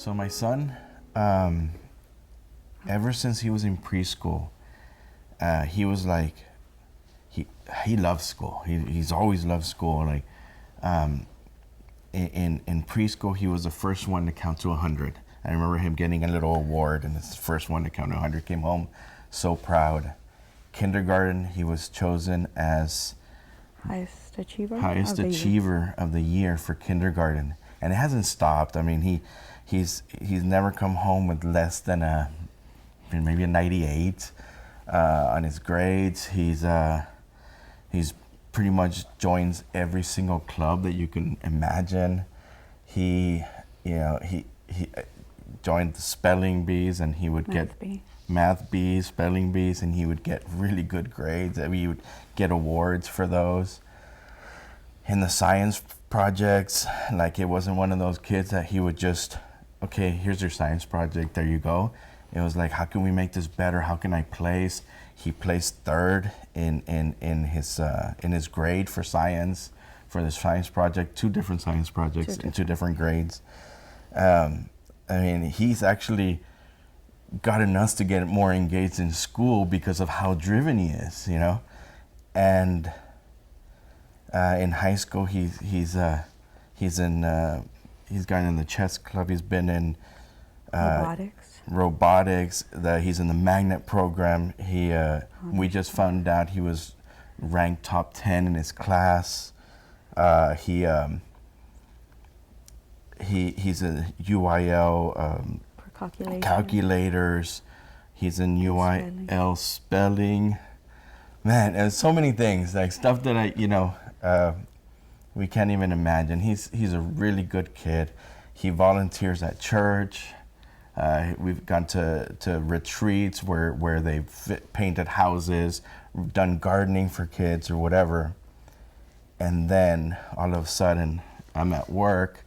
So my son, ever since he was in preschool, he was like, he loves school. He's always loved school. Like, in preschool, he was the first one to count to 100. I remember him getting a little award, and it's the first one to count to 100. Came home so proud. Kindergarten, he was chosen as highest achiever of the year for kindergarten, and it hasn't stopped. I mean, he's never come home with less than maybe a 98 on his grades. He's pretty much joins every single club that you can imagine. He joined the spelling bees, and he would get math bees, spelling bees, and he would get really good grades. I mean, he would get awards for those. In the science projects, like, it wasn't one of those kids that he would just, okay, here's your science project, there you go. It was like, how can we make this better? How can I place? He placed third in his grade for science, for this science project, 2 different science projects in 2 different grades. I mean, he's actually gotten us to get more engaged in school because of how driven he is, you know. And in high school, he's gotten in the chess club. He's been in robotics. He's in the magnet program. We just found out he was ranked top 10 in his class. He's a UIL calculators. He's in UIL spelling. Man, there's so many things, like stuff that we can't even imagine. He's a really good kid. He volunteers at church. We've gone to retreats where they've painted houses, done gardening for kids or whatever. And then all of a sudden, I'm at work.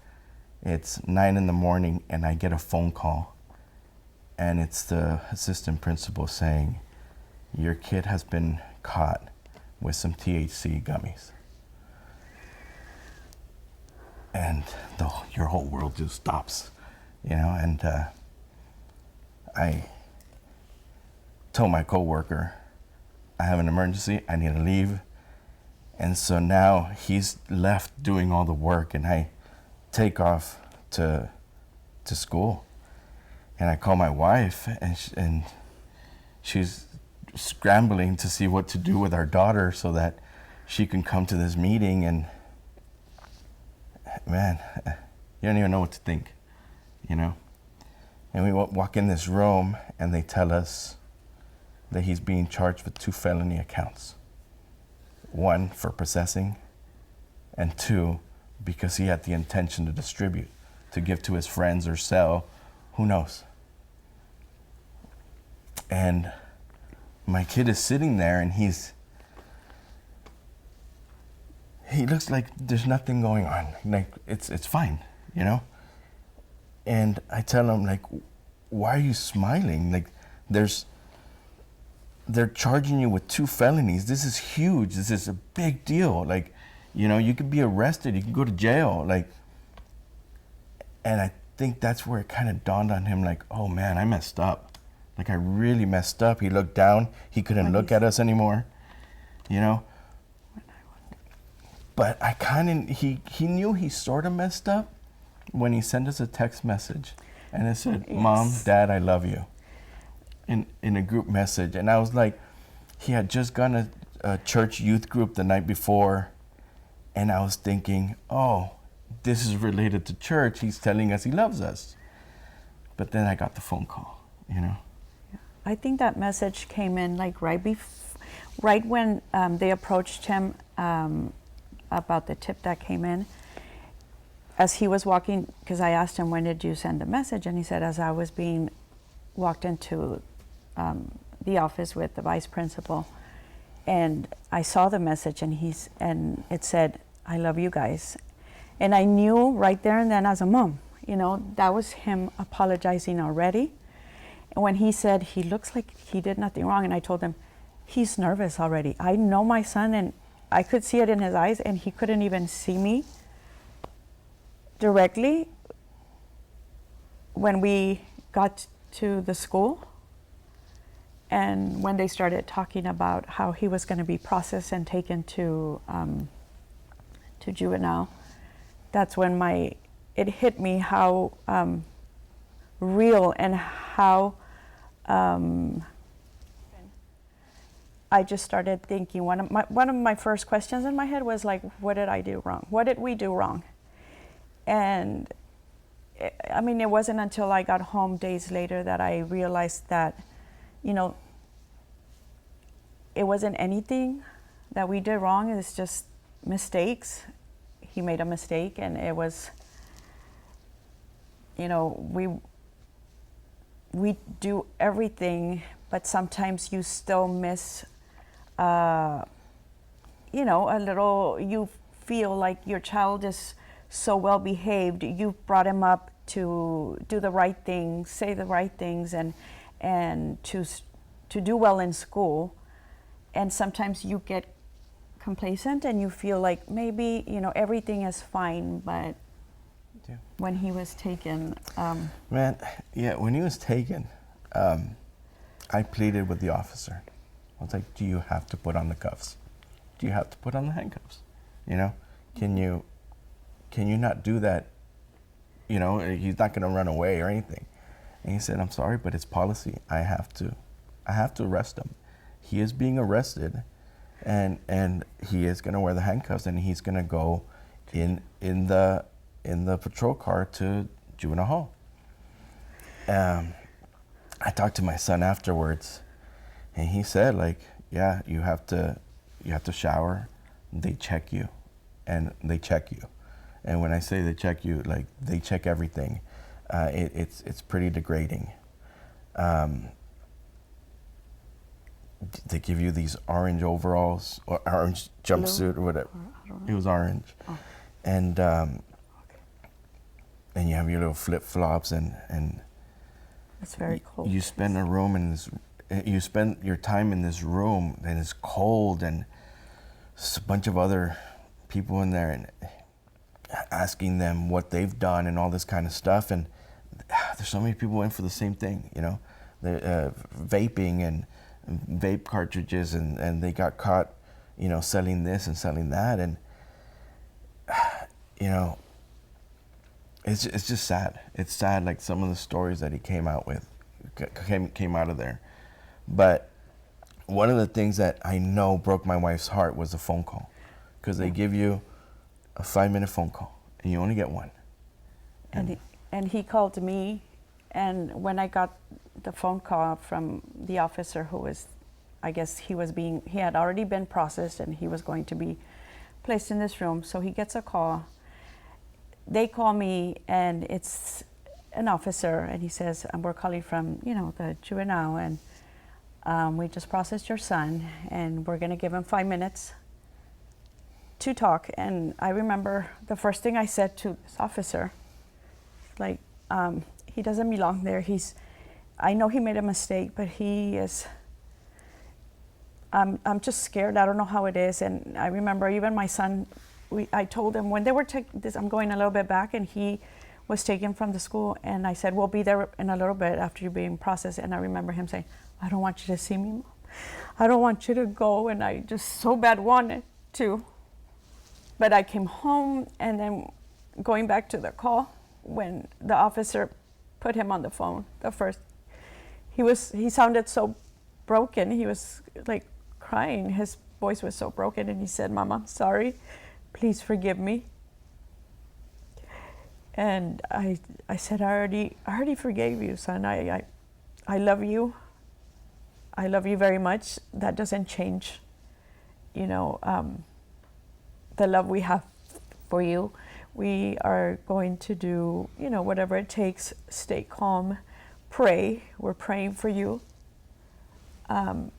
It's 9 a.m. and I get a phone call. And it's the assistant principal saying, your kid has been caught with some THC gummies. And your whole world just stops, you know. And I told my coworker, I have an emergency, I need to leave. And so now he's left doing all the work, and I take off to school. And I call my wife, and she's scrambling to see what to do with our daughter so that she can come to this meeting. And man, you don't even know what to think, you know. And we walk in this room, and they tell us that he's being charged with 2 felony accounts. 1 for possessing, and 2 because he had the intention to distribute, to give to his friends or sell, who knows. And my kid is sitting there, and he looks like there's nothing going on, like it's fine, you know. And I tell him, like, why are you smiling? Like, they're charging you with 2 felonies. This is huge. This is a big deal. Like, you know, you could be arrested. You could go to jail. Like, and I think that's where it kind of dawned on him, like, oh man, I messed up. Like, I really messed up. He looked down. He couldn't look at us anymore, you know. But I kind of, he knew he sort of messed up when he sent us a text message, and it said, yes, Mom, Dad, I love you, in a group message. And I was like, he had just gone to a church youth group the night before, and I was thinking, oh, this is related to church. He's telling us he loves us. But then I got the phone call, you know. I think that message came in like right when they approached him about the tip that came in. As he was walking, because I asked him, when did you send the message? And he said, as I was being walked into the office with the vice principal, and I saw the message, and it said, I love you guys. And I knew right there and then, as a mom, you know, that was him apologizing already. And when he said he looks like he did nothing wrong, and I told him, he's nervous already. I know my son, and I could see it in his eyes, and he couldn't even see me directly when we got to the school, and when they started talking about how he was going to be processed and taken to juvenile, that's when it hit me how real and how I just started thinking. One of my first questions in my head was like, what did I do wrong? What did we do wrong? And I mean, it wasn't until I got home days later that I realized that, it wasn't anything that we did wrong. It's just mistakes. He made a mistake, and it was, we do everything, but sometimes you still miss, a little. You feel like your child is so well behaved. You brought him up to do the right things, say the right things, and to do well in school. And sometimes you get complacent and you feel like maybe everything is fine, but when he was taken, when he was taken, I pleaded with the officer. I was like, do you have to put on the cuffs? Do you have to put on the handcuffs? Can you not do that? He's not going to run away or anything. And he said, I'm sorry, but it's policy. I have to arrest him. He is being arrested, and he is going to wear the handcuffs, and he's going to go in the patrol car to juvenile hall. I talked to my son afterwards, and he said, like, yeah, you have to shower. They check you, and they check you. And when I say they check you, like, they check everything. It's pretty degrading. They give you these orange overalls or orange jumpsuit or whatever. It was orange. Oh. And and you have your little flip-flops, and it's very cold. You spend you spend your time in this room, and it's cold, and there's a bunch of other people in there, and asking them what they've done and all this kind of stuff. And there's so many people in for the same thing, vaping and vape cartridges, and they got caught, selling this and selling that, and it's just sad. It's sad, like some of the stories that he came out of there. But one of the things that I know broke my wife's heart was a phone call, because they give you a 5-minute phone call, and you only get one. And he called me, and when I got the phone call from the officer who was, I guess he had already been processed, and he was going to be placed in this room. So he gets a call. They call me, and it's an officer, and he says, we're calling from, the juvenile, and we just processed your son, and we're going to give him 5 minutes to talk. And I remember the first thing I said to this officer, like, he doesn't belong there. I know he made a mistake, but he is, I'm just scared. I don't know how it is. And I remember even my son, I told him when they were I'm going a little bit back, and he was taken from the school, and I said, we'll be there in a little bit after you're being processed. And I remember him saying, I don't want you to see me, Mom. I don't want you to go. And I just so bad wanted to. But I came home, and then going back to the call, when the officer put him on the phone, he sounded so broken. He was like crying. His voice was so broken, and he said, Mom, I'm sorry. Please forgive me. And I said, I already forgave you, son. I love you. I love you very much. That doesn't change, the love we have for you. We are going to do, whatever it takes. Stay calm. Pray. We're praying for you. And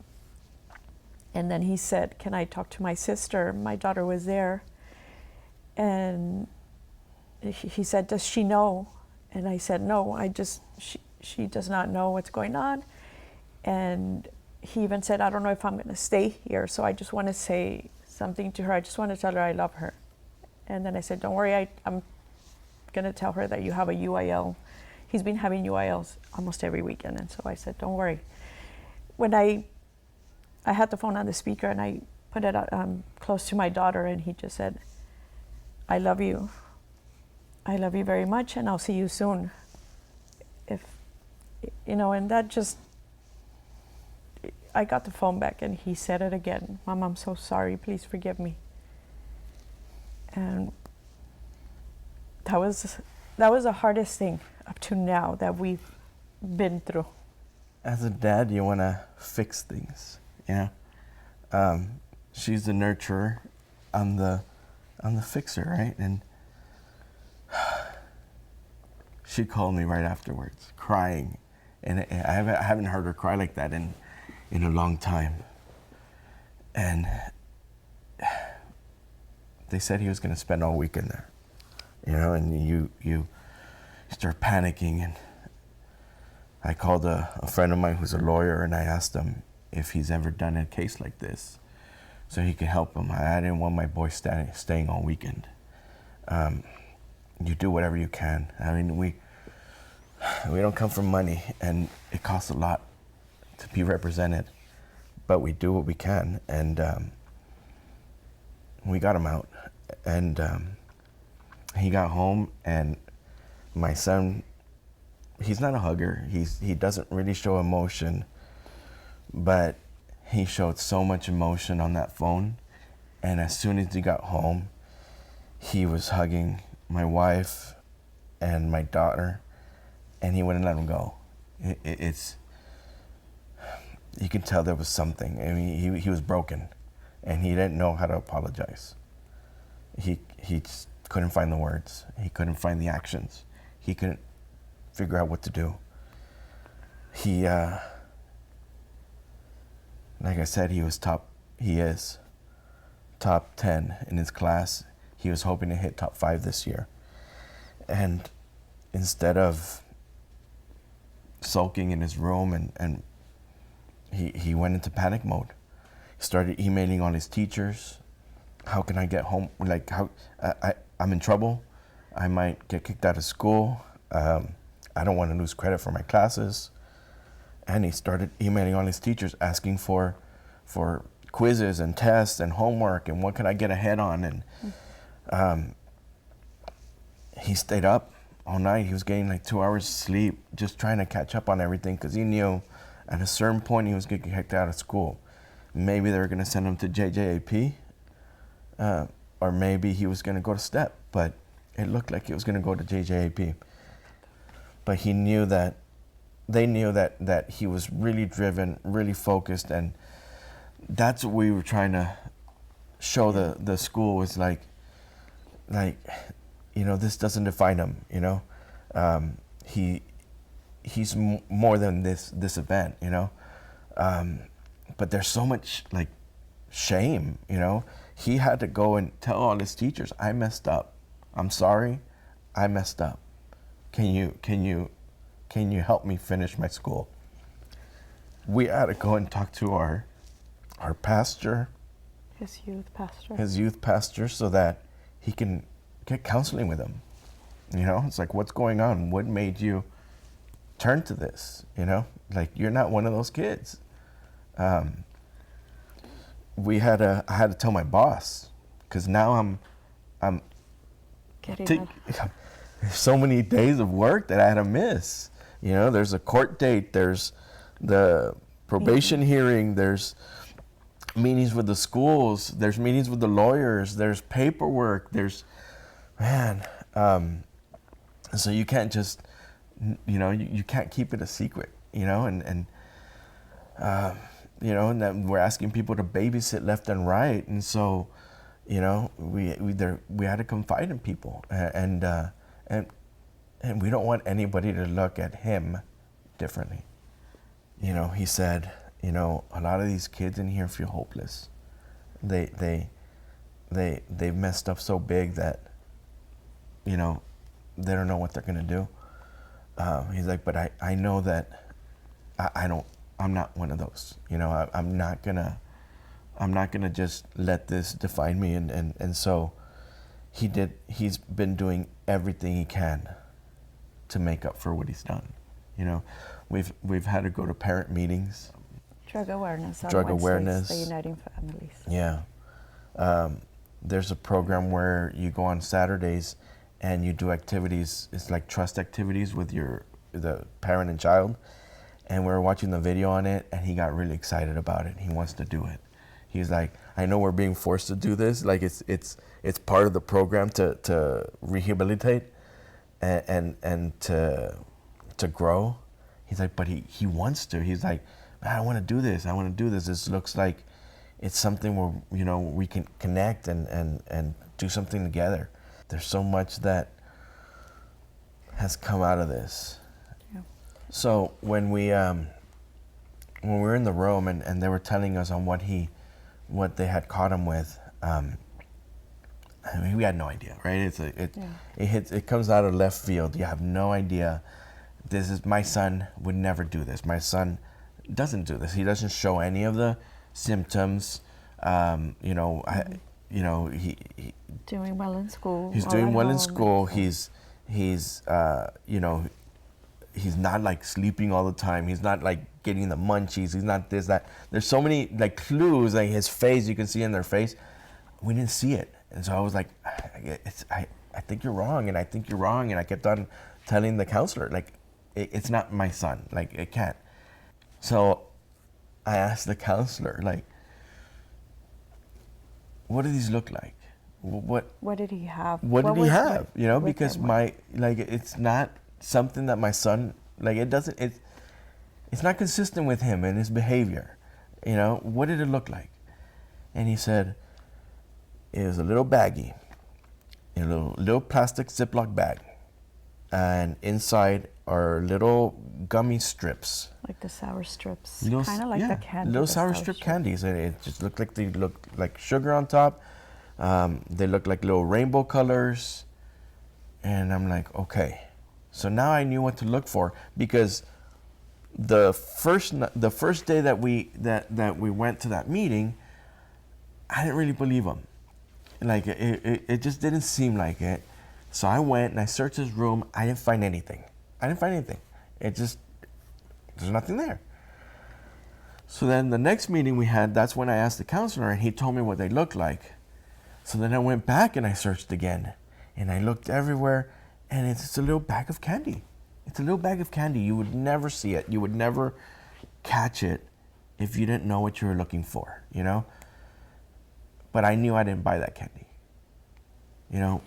then he said, can I talk to my sister? My daughter was there. And he said, does she know? And I said, no, she does not know what's going on. And he even said, I don't know if I'm going to stay here. So I just want to say something to her. I just want to tell her I love her. And then I said, don't worry, I'm going to tell her that you have a UIL. he's been having UILs almost every weekend. And so I said, don't worry. When I had the phone on the speaker and I put it close to my daughter, and he just said, I love you. I love you very much, and I'll see you soon. And that just, I got the phone back and he said it again. Mom, I'm so sorry, please forgive me. And that was the hardest thing up to now that we've been through. As a dad, you want to fix things, she's the nurturer, I'm the fixer, right? And she called me right afterwards, crying, and I haven't heard her cry like that in a long time. And they said he was going to spend all weekend there, and you start panicking. And I called a friend of mine who's a lawyer, and I asked him if he's ever done a case like this so he could help him. I didn't want my boy staying all weekend. You do whatever you can. I mean, we don't come from money, and it costs a lot to be represented, but we do what we can. And we got him out, and he got home, and my son, he's not a hugger. He doesn't really show emotion, but he showed so much emotion on that phone. And as soon as he got home, he was hugging my wife and my daughter, and he wouldn't let him go. It's you can tell there was something. I mean, he was broken, and he didn't know how to apologize. He just couldn't find the words. He couldn't find the actions. He couldn't figure out what to do. He, like I said, he is top 10 in his class. He was hoping to hit top 5 this year. And instead of sulking in his room, and he went into panic mode. He started emailing all his teachers. How can I get home? Like, I'm in trouble. I might get kicked out of school. I don't want to lose credit for my classes. And he started emailing all his teachers asking for quizzes and tests and homework and what can I get ahead on. And he stayed up all night. He was getting like 2 hours of sleep, just trying to catch up on everything, because he knew at a certain point he was going to get kicked out of school. Maybe they were going to send him to JJAP, or maybe he was going to go to STEP, but it looked like he was going to go to JJAP. But he knew that, they knew that he was really driven, really focused, and that's what we were trying to show the school was like, this doesn't define him, he's more than this event, but there's so much like shame, he had to go and tell all his teachers, I messed up, I'm sorry, I messed up, can you help me finish my school? We had to go and talk to our pastor, His youth pastor, so that he can get counseling with him. It's like, what's going on? What made you turn to this? Like, you're not one of those kids. I had to tell my boss, because now I'm getting so many days of work that I had to miss. There's a court date, there's the probation hearing, there's meetings with the schools, there's meetings with the lawyers, there's paperwork, so you can't just, you can't keep it a secret, and then we're asking people to babysit left and right, and so, we had to confide in people, and we don't want anybody to look at him differently. He said, a lot of these kids in here feel hopeless. They've messed up so big that, they don't know what they're gonna do. He's like, but I know that I'm not one of those. I'm not gonna just let this define me. And so he's been doing everything he can to make up for what he's done. You know, we've had to go to parent meetings. Drug awareness on Drug Wednesdays, awareness. the Uniting Families. Yeah. There's a program where you go on Saturdays and you do activities. It's like trust activities with the parent and child. And we were watching the video on it, and he got really excited about it. He wants to do it. He's like, I know we're being forced to do this. Like it's part of the program to rehabilitate and to grow. He's like, but he wants to. He's like, man, I want to do this. I want to do this. This looks like it's something where, you know, we can connect and do something together. There's so much that has come out of this. Yeah. So when we were in the room and they were telling us on what they had caught him with, I mean, we had no idea, right? It comes out of left field. You have no idea. My son would never do this. My son doesn't do this. He doesn't show any of the symptoms. He doing well in school. He's doing well in school. He's he's not like sleeping all the time. He's not like getting the munchies. He's not this, that. There's so many like clues, like his face, you can see in their face. We didn't see it. And so I was like, I think you're wrong, and I think you're wrong. And I kept on telling the counselor, like, it's not my son. Like, it can't. So I asked the counselor, like, what do these look like? What did he have? What did he have? You know, because it's not something that my son, like, it's not consistent with him and his behavior. You know, what did it look like? And he said, it was a little baggie, a little plastic Ziploc bag, and inside are little gummy strips. Like the sour strips, kind of like the candy. Little sour strip candies, and it just looked like they looked like sugar on top. They looked like little rainbow colors, and I'm like, okay. So now I knew what to look for, because the first day that we went to that meeting, I didn't really believe him. Like it just didn't seem like it. So I went and I searched his room. I didn't find anything. There's nothing there. So then the next meeting we had, that's when I asked the counselor, and he told me what they looked like. So then I went back and I searched again, and I looked everywhere, and it's a little bag of candy. It's a little bag of candy. You would never see it. You would never catch it if you didn't know what you were looking for, you know? But I knew I didn't buy that candy. You know,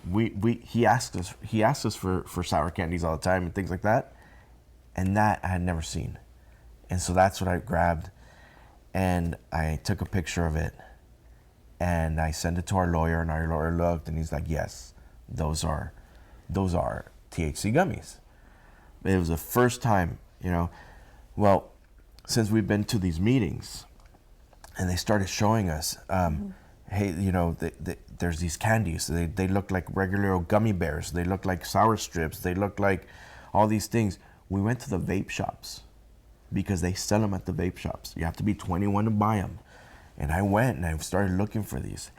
he asked us for sour candies all the time and things like that. And that I had never seen. And so that's what I grabbed, and I took a picture of it, and I sent it to our lawyer, and our lawyer looked, and he's like, yes, those are THC gummies. It was the first time, you know. Well, since we've been to these meetings, and they started showing us, hey, you know, there's these candies. They look like regular old gummy bears. They look like sour strips. They look like all these things. We went to the vape shops, because they sell them at the vape shops. You have to be 21 to buy them. And I went and I started looking for these.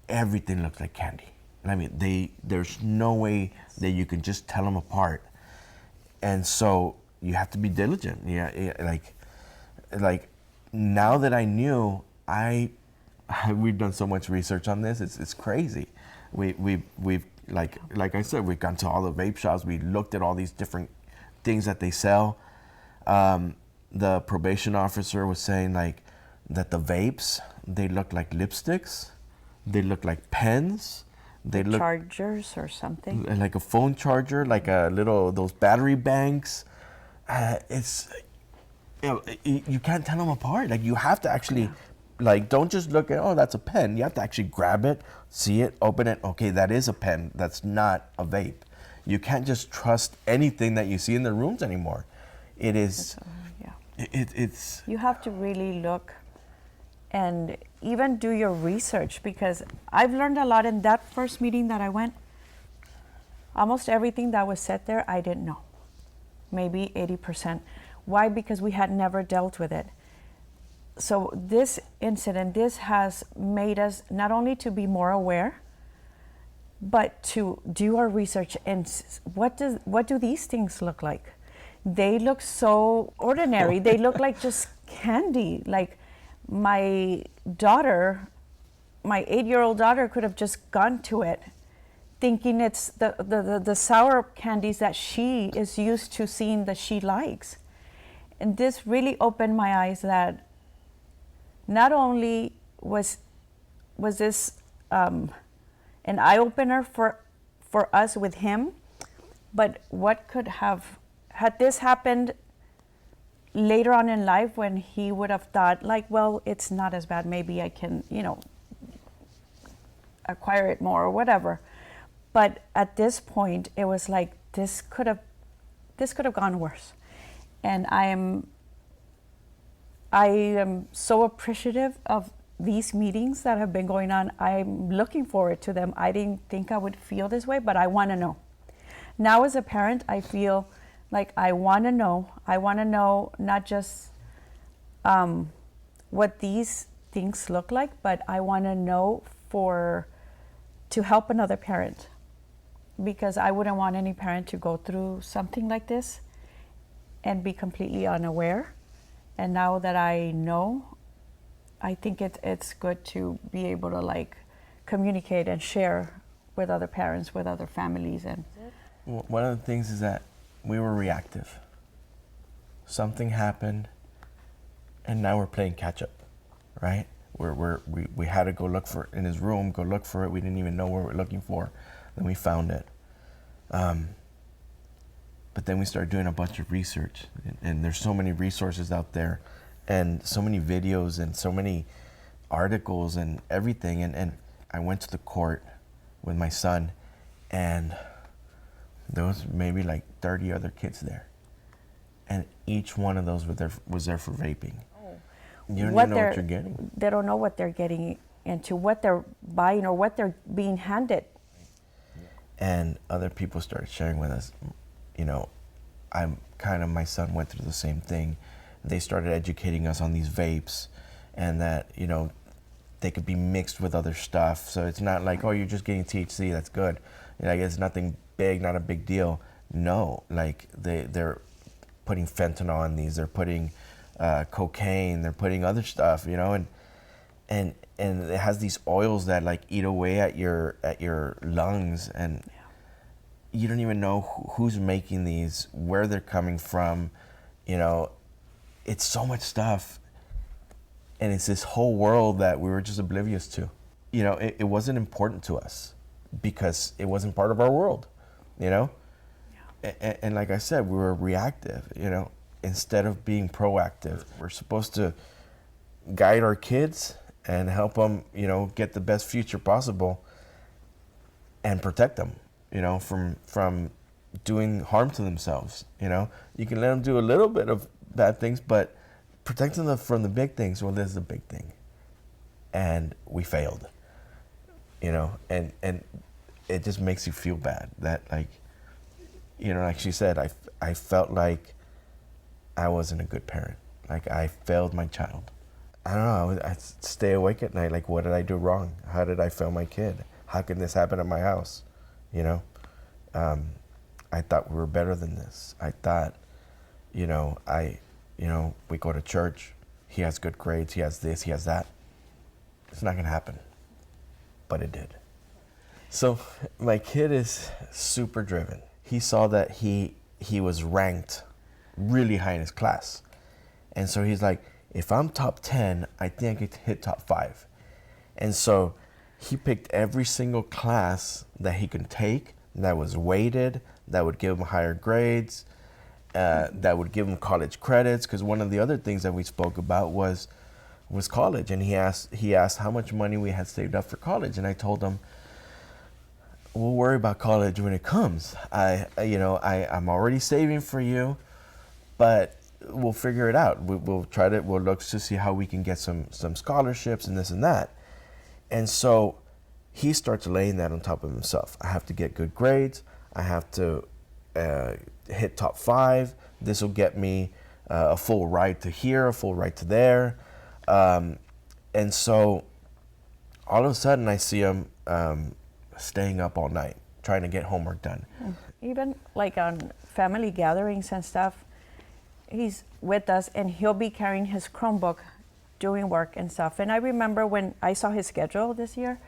Everything looked like candy. I mean, there's no way that you can just tell them apart. And so you have to be diligent. Yeah, like now that I knew, we've done so much research on this. It's crazy. We've like I said, we've gone to all the vape shops. We looked at all these different things that they sell. The probation officer was saying like that the vapes, they look like lipsticks, they look like pens, they look chargers or something, like a phone charger, like a little those battery banks. It's, you know, you can't tell them apart. Like, you have to actually, like, don't just look at, oh, that's a pen. You have to actually grab it, see it, open it. Okay, that is a pen. That's not a vape. You can't just trust anything that you see in the rooms anymore. It is, it's. You have to really look and even do your research, because I've learned a lot in that first meeting that I went. Almost everything that was said there, I didn't know. Maybe 80%. Why? Because we had never dealt with it. So this incident, this has made us not only to be more aware, but to do our research and what do these things look like? They look so ordinary. They look like just candy. Like my daughter, my 8-year-old daughter could have just gone to it thinking it's the sour candies that she is used to seeing that she likes. And this really opened my eyes that not only was this an eye-opener for us with him, but what could have, had this happened later on in life when he would have thought like, well, it's not as bad, maybe I can, acquire it more or whatever. But at this point, it was like, this could have gone worse. And I am so appreciative of these meetings that have been going on. I'm looking forward to them. I didn't think I would feel this way, but I want to know. Now as a parent, I feel like I want to know. I want to know not just what these things look like, but I want to know to help another parent, because I wouldn't want any parent to go through something like this and be completely unaware. And now that I know, I think it's good to be able to like communicate and share with other parents, with other families. And one of the things is that we were reactive. Something happened, and now we're playing catch up, right? We had to go look for it in his room, go look for it. We didn't even know what we were looking for. Then we found it. But then we started doing a bunch of research, and there's so many resources out there, and so many videos, and so many articles, and everything. And I went to the court with my son, and there was maybe like 30 other kids there, and each one of those was there for vaping. You don't even know what you're getting. They don't know what they're getting into, what they're buying, or what they're being handed. And other people started sharing with us. My son went through the same thing. They started educating us on these vapes, and that, they could be mixed with other stuff. So it's not like, oh, you're just getting THC, that's good. It's nothing big, not a big deal. No, like they're putting fentanyl in these, they're putting cocaine, they're putting other stuff, and it has these oils that like eat away at your lungs, and you don't even know who's making these, where they're coming from. It's so much stuff, and it's this whole world that we were just oblivious to. It wasn't important to us because it wasn't part of our world, and like I said, we were reactive, instead of being proactive. We're supposed to guide our kids and help them, get the best future possible, and protect them, from doing harm to themselves. You can let them do a little bit of bad things, but protecting them from the big things, well, there's the big thing. And we failed, and it just makes you feel bad that, like, like she said, I felt like I wasn't a good parent. Like, I failed my child. I don't know, I stay awake at night, like, what did I do wrong? How did I fail my kid? How can this happen at my house? I thought we were better than this. I thought, we go to church, he has good grades, he has this, he has that. It's not gonna happen, but it did. So my kid is super driven. He saw that he was ranked really high in his class. And so he's like, if I'm top 10, I think I could hit top 5. And so he picked every single class that he could take that was weighted, that would give him higher grades, that would give him college credits. Because one of the other things that we spoke about was college. And he asked how much money we had saved up for college. And I told him, we'll worry about college when it comes. I'm already saving for you, but we'll figure it out. We'll look to see how we can get some scholarships and this and that. And so he starts laying that on top of himself. I have to get good grades. I have to hit top 5. This will get me a full ride to here, a full ride to there. And so all of a sudden I see him staying up all night trying to get homework done. Even like on family gatherings and stuff, he's with us and he'll be carrying his Chromebook doing work and stuff. And I remember when I saw his schedule this year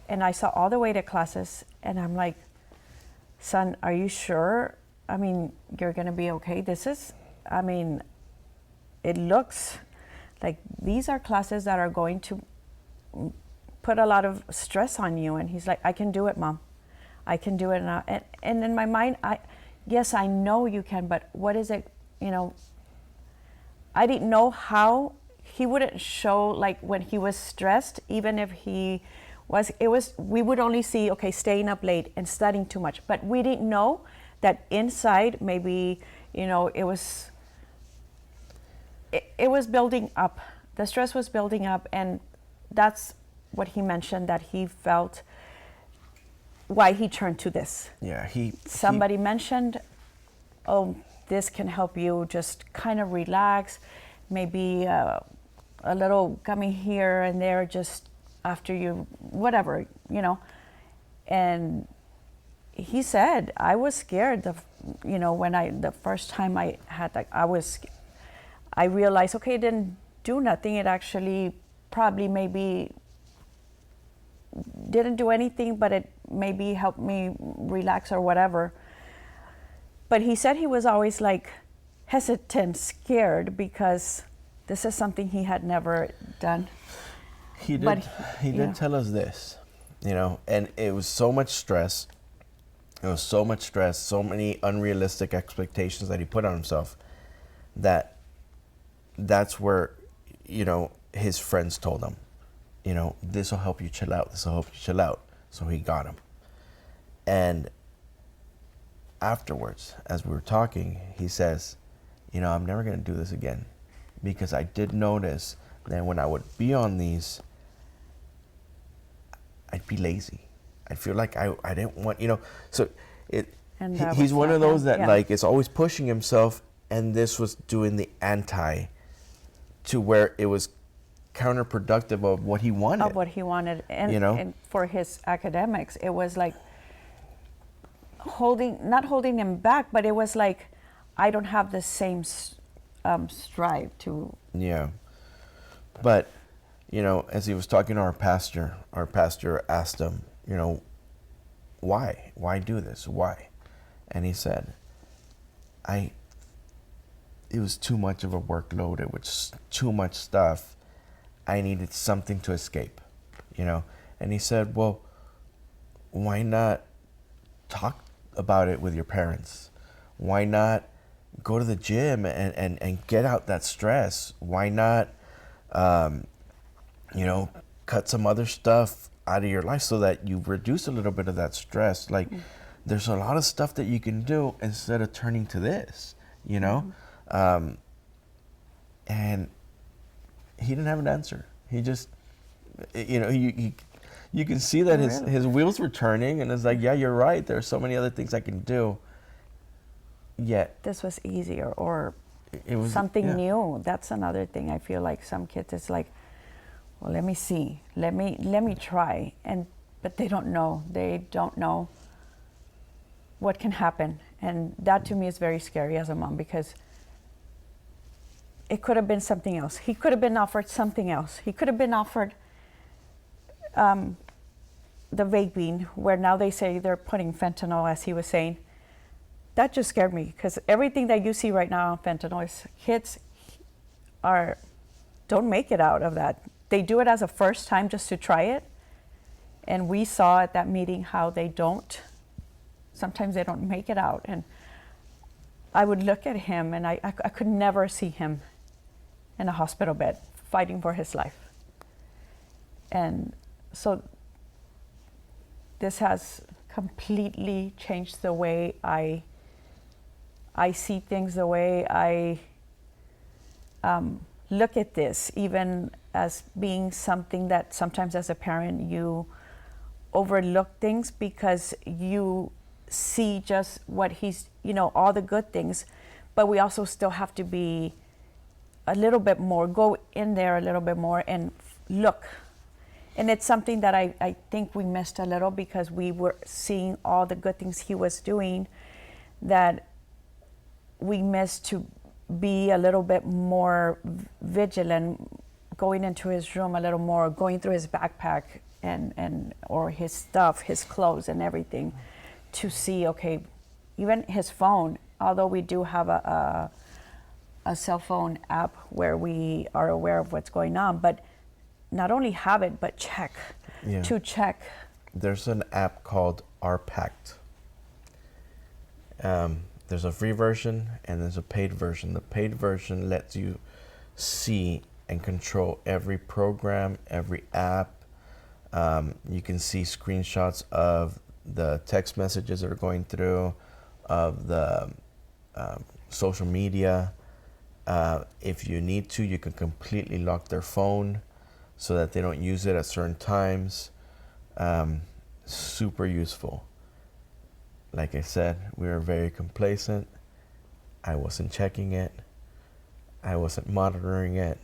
and I saw all the way to classes and I'm like, son, are you sure? I mean, you're going to be okay. It looks like these are classes that are going to put a lot of stress on you. And he's like, I can do it, Mom. I can do it now. And in my mind, yes, I know you can, but what is it, I didn't know how he wouldn't show like when he was stressed, even if we would only see, okay, staying up late and studying too much. But we didn't know that inside maybe, it was building up. The stress was building up, and that's what he mentioned, that he felt why he turned to this. Yeah, somebody mentioned, oh, this can help you just kind of relax, maybe a little gummy here and there just after you, whatever, and he said, I was scared when the first time I had that, I realized, okay, it didn't do nothing. It actually probably maybe didn't do anything, but it maybe helped me relax or whatever. But he said he was always like hesitant, scared, because this is something he had never done. He did tell us this, and it was so much stress. It was so much stress, so many unrealistic expectations that he put on himself, that's where, his friends told him, this will help you chill out. This will help you chill out. So he got him. And afterwards, as we were talking, he says, I'm never going to do this again, because I did notice that when I would be on these, I'd be lazy. I feel like I didn't want, so he's one of those that like is always pushing himself, and this was doing the anti to where it was counterproductive of what he wanted. And for his academics, it was like not holding him back, but it was like, I don't have the same strive to. Yeah. But, as he was talking to our pastor asked him, why do this? Why? And he said, it was too much of a workload. It was too much stuff. I needed something to escape, And he said, well, why not talk about it with your parents? Why not go to the gym and get out that stress? Why not, cut some other stuff out of your life so that you reduce a little bit of that stress? Like, there's a lot of stuff that you can do instead of turning to this, and he didn't have an answer. He just, you can see that his wheels were turning, and it's like, yeah, you're right. There are so many other things I can do. Yet this was easier, or it was something new. That's another thing. I feel like some kids, it's like, well, let me see, let me try, but they don't know. They don't know what can happen, and that to me is very scary as a mom, because it could have been something else. He could have been offered something else. He could have been offered the vaping, where now they say they're putting fentanyl, as he was saying. That just scared me, because everything that you see right now on fentanyl is kids don't make it out of that. They do it as a first time just to try it. And we saw at that meeting how sometimes they don't make it out. And I would look at him, and I could never see him in a hospital bed fighting for his life. And so this has completely changed the way I see things, the way I look at this, even as being something that sometimes as a parent you overlook things because you see just what he's, all the good things, but we also still have to be a little bit more, go in there a little bit more and look And it's something that I think we missed a little because we were seeing all the good things he was doing, that we missed to be a little bit more vigilant, going into his room a little more, going through his backpack and or his stuff, his clothes and everything, to see, okay, even his phone, although we do have a cell phone app where we are aware of what's going on, but not only have it, but check, to check. There's an app called RPact. There's a free version and there's a paid version. The paid version lets you see and control every program, every app. You can see screenshots of the text messages that are going through, of the social media. If you need to, you can completely lock their phone so that they don't use it at certain times. Super useful. Like I said, we were very complacent. I wasn't checking it. I wasn't monitoring it.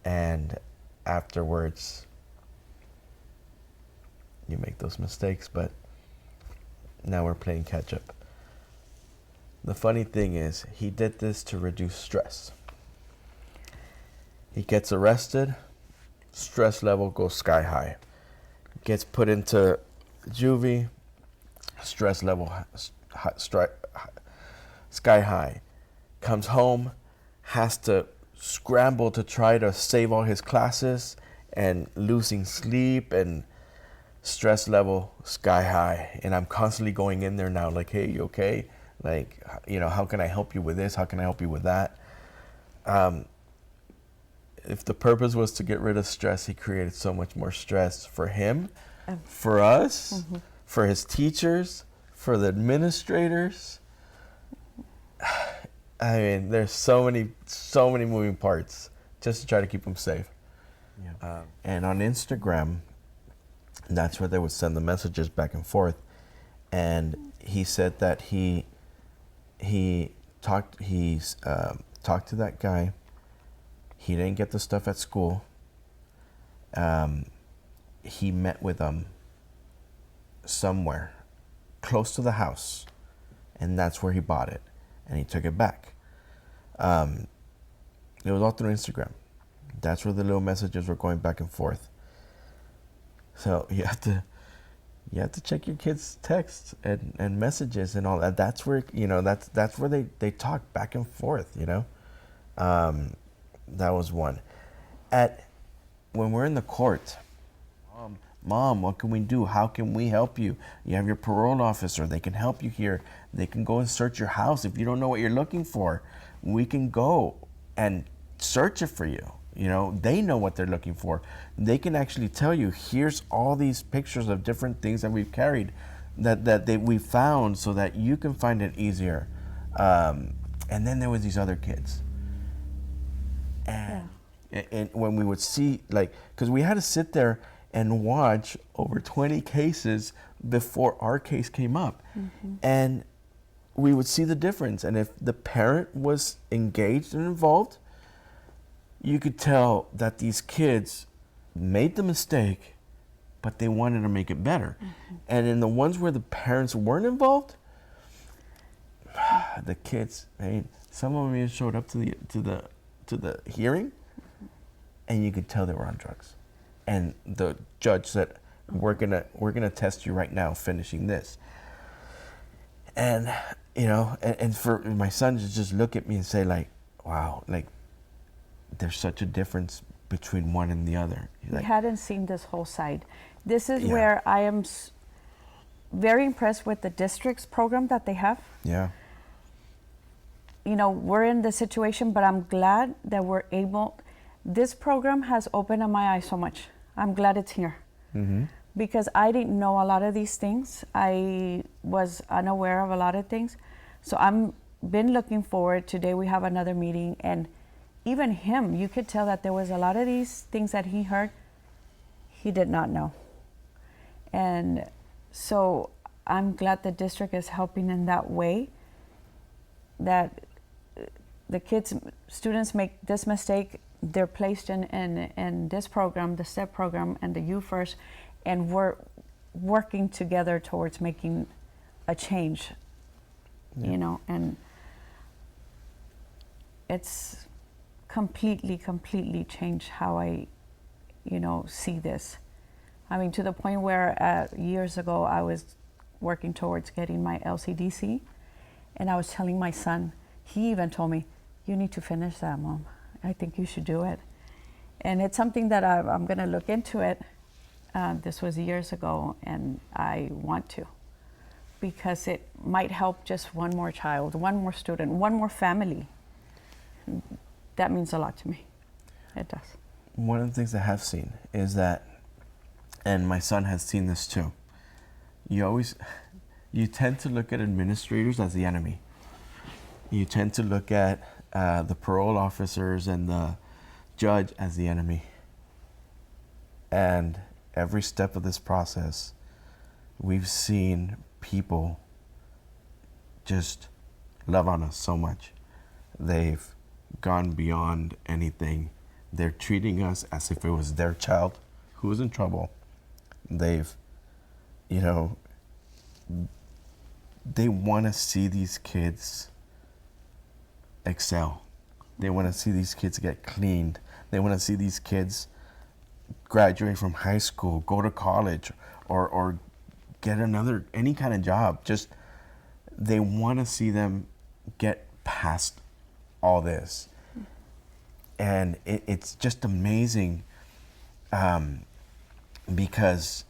And afterwards, you make those mistakes, but now we're playing catch up. The funny thing is, he did this to reduce stress. He gets arrested, stress level goes sky high. Gets put into juvie, stress level sky high. Comes home, has to scramble to try to save all his classes, and losing sleep and stress level sky high. And I'm constantly going in there now like, hey, you okay? Like, you know, how can I help you with this? How can I help you with that? If the purpose was to get rid of stress, he created so much more stress for him, for us, for his teachers, for the administrators. I mean, there's so many moving parts just to try to keep him safe. Yeah. And on Instagram, that's where they would send the messages back and forth. And he said that he talked to that guy. He didn't get the stuff at school. He met with him somewhere close to the house, and that's where he bought it, and he took it back. It was all through Instagram. That's where the little messages were going back and forth. So you have to check your kids' texts and messages and all that. That's where, you know, that's where they talk back and forth, you know. That was one. When we're in the court, Mom, what can we do? How can we help you? You have your parole officer. They can help you here. They can go and search your house. If you don't know what you're looking for, we can go and search it for you. You know, they know what they're looking for. They can actually tell you, here's all these pictures of different things that we've carried that we found so that you can find it easier. And then there was these other kids. And when we would see, like, because we had to sit there and watch over 20 cases before our case came up. And we would see the difference. And if the parent was engaged and involved, you could tell that these kids made the mistake, but they wanted to make it better. And in the ones where the parents weren't involved, the kids, I mean, some of them even showed up to the hearing, and you could tell they were on drugs. And the judge said, we're gonna test you right now, finishing this. And you know, and for my son to just look at me and say, like, wow, like, there's such a difference between one and the other. He hadn't seen this whole side. This is where I am very impressed with the district's program that they have. Yeah. You know, we're in this situation, but I'm glad that we're able. This program has opened up my eyes so much. I'm glad it's here. Because I didn't know a lot of these things. I was unaware of a lot of things. So I'm been looking forward. Today we have another meeting, and even him, you could tell that there was a lot of these things that he heard, he did not know. And so I'm glad the district is helping in that way, that the students make this mistake, they're placed in this program, the STEP program, and the U First, and we're working together towards making a change, you know, and it's completely changed how I, you know, see this. I mean, to the point where years ago I was working towards getting my LCDC, and I was telling my son, he even told me, "You need to finish that, Mom. I think you should do it." And it's something that I'm going to look into it. This was years ago, and I want to, because it might help just one more child, one more student, one more family. That means a lot to me. It does. One of the things I have seen is that, and my son has seen this too, you tend to look at administrators as the enemy. You tend to look at the parole officers and the judge as the enemy. And every step of this process, we've seen people just love on us so much. They've gone beyond anything. They're treating us as if it was their child who was in trouble. They've, you know, they want to see these kids excel. They want to see these kids get cleaned. They want to see these kids graduate from high school, go to college, or get any kind of job. Just, they want to see them get past all this. And it's just amazing, because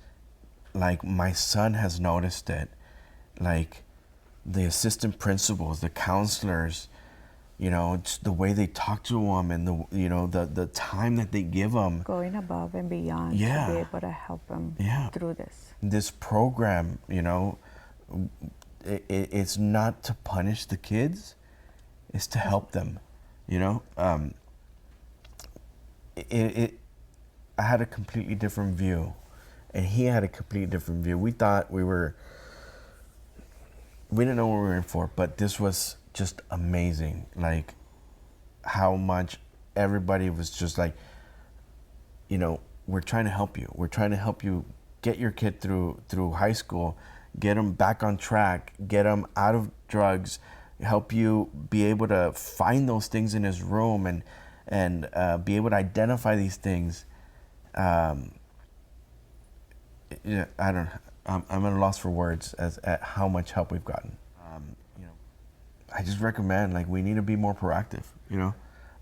like my son has noticed it, like the assistant principals, the counselors, you know, it's the way they talk to them, and the time that they give them, going above and beyond to be able to help them through this. This program, you know, it's not to punish the kids, it's to help them, you know. I had a completely different view, and he had a completely different view. We thought we didn't know what we were in for, but this was just amazing. Like how much everybody was just like, you know, we're trying to help you. We're trying to help you get your kid through high school, get him back on track, get him out of drugs, help you be able to find those things in his room, and be able to identify these things. Yeah, I don't. I'm at a loss for words at how much help we've gotten. You know, I just recommend, like, we need to be more proactive. You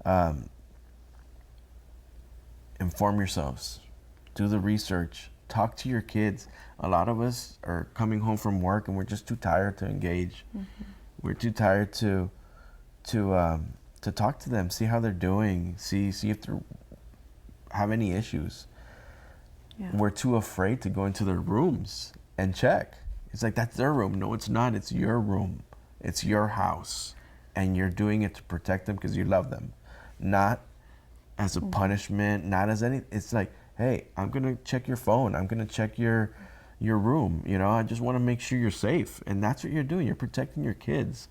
know, inform yourselves, do the research, talk to your kids. A lot of us are coming home from work and we're just too tired to engage. Mm-hmm. We're too tired to talk to them, see how they're doing, see if they have any issues. Yeah. We're too afraid to go into their rooms and check. It's like, that's their room. No, it's not. It's your room. It's your house. And you're doing it to protect them because you love them. Not as a punishment, not as any. It's like, hey, I'm going to check your phone. I'm going to check your room. You know, I just want to make sure you're safe. And that's what you're doing. You're protecting your kids.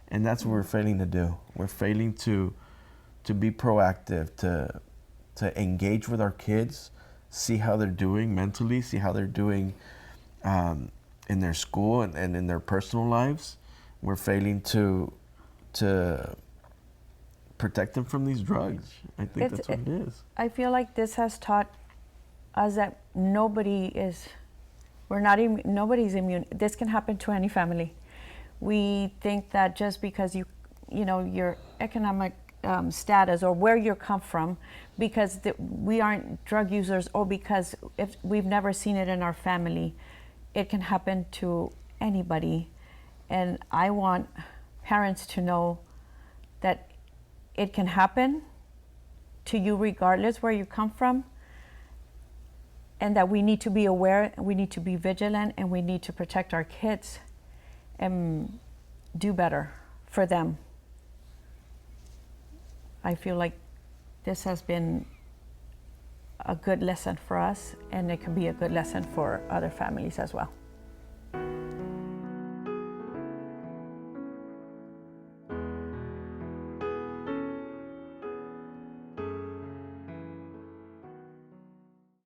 And that's what we're failing to do. We're failing to be proactive, to engage with our kids, see how they're doing mentally, see how they're doing in their school and in their personal lives. We're failing to protect them from these drugs. I think that's what it is. I feel like this has taught us that nobody's immune. This can happen to any family. We think that just because you know your economic status or where you come from, because we aren't drug users, or because if we've never seen it in our family, it can happen to anybody. And I want parents to know that it can happen to you regardless where you come from, and that we need to be aware, we need to be vigilant, and we need to protect our kids and do better for them. I feel like this has been a good lesson for us, and it can be a good lesson for other families as well.